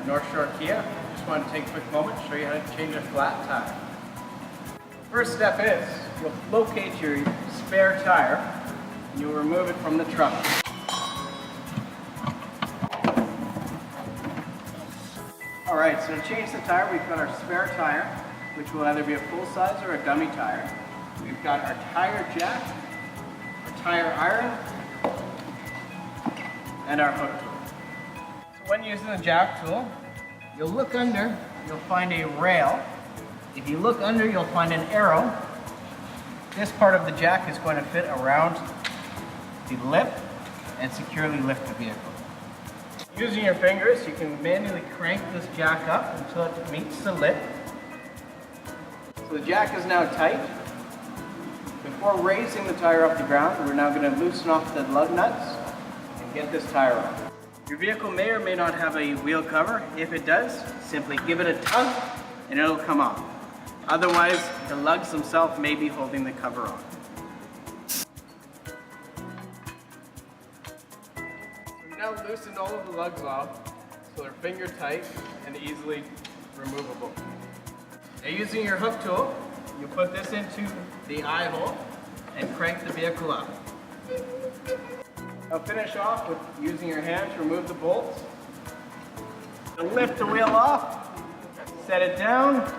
North Shore Kia. Just wanted to take a quick moment to show you how to change a flat tire. First step is, you'll locate your spare tire and you'll remove it from the trunk. Alright, so to change the tire, we've got our spare tire, which will either be a full size or a dummy tire. We've got our tire jack, our tire iron, and our hook tool. So when using the jack tool, you'll look under, you'll find a rail. If you look under, you'll find an arrow. This part of the jack is going to fit around the lip and securely lift the vehicle. Using your fingers, you can manually crank this jack up until it meets the lip. So the jack is now tight. Before raising the tire off the ground, we're now going to loosen off the lug nuts and get this tire off. Your vehicle may or may not have a wheel cover. If it does, simply give it a tug and it'll come off. Otherwise, the lugs themselves may be holding the cover on. We've now loosened all of the lugs off so they're finger tight and easily removable. Now using your hook tool, you put this into the eye hole and crank the vehicle up. Now finish off with using your hand to remove the bolts. Now lift the wheel off, set it down.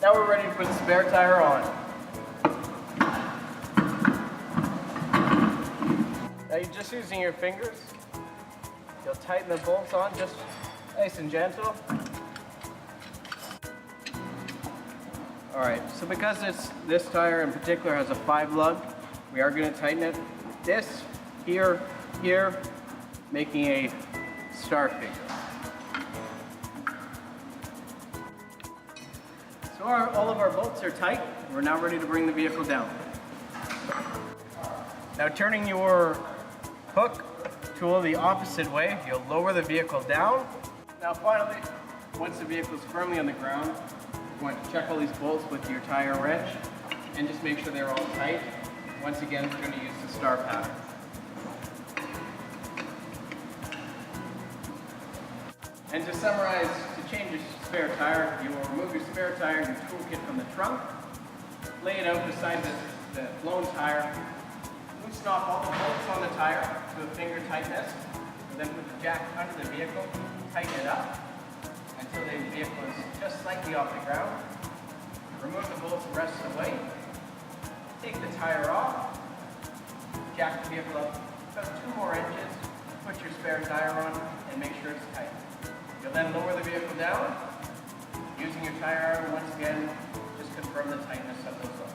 Now we're ready to put the spare tire on. Now you're just using your fingers. You'll tighten the bolts on just nice and gentle. Alright, so because this tire in particular has a 5 lug, we are going to tighten it. This, here, making a star figure. So all of our bolts are tight. We're now ready to bring the vehicle down. Now turning your hook tool the opposite way, you'll lower the vehicle down. Now finally, once the vehicle is firmly on the ground, you want to check all these bolts with your tire wrench and just make sure they're all tight. Once again, we're going to use the star pattern. And to summarize, to change your spare tire, you will remove your spare tire and your toolkit from the trunk, lay it out beside the blown tire, loosen off all the bolts on the tire to a finger tightness, and then put the jack under the vehicle, tighten it up until the vehicle is just slightly off the ground. Remove the bolts the rest of the way. Take the tire off, jack the vehicle up about 2 more inches, put your spare tire on, and make sure it's tight. You'll then lower the vehicle down, using your tire iron once again, just confirm the tightness of those lugs.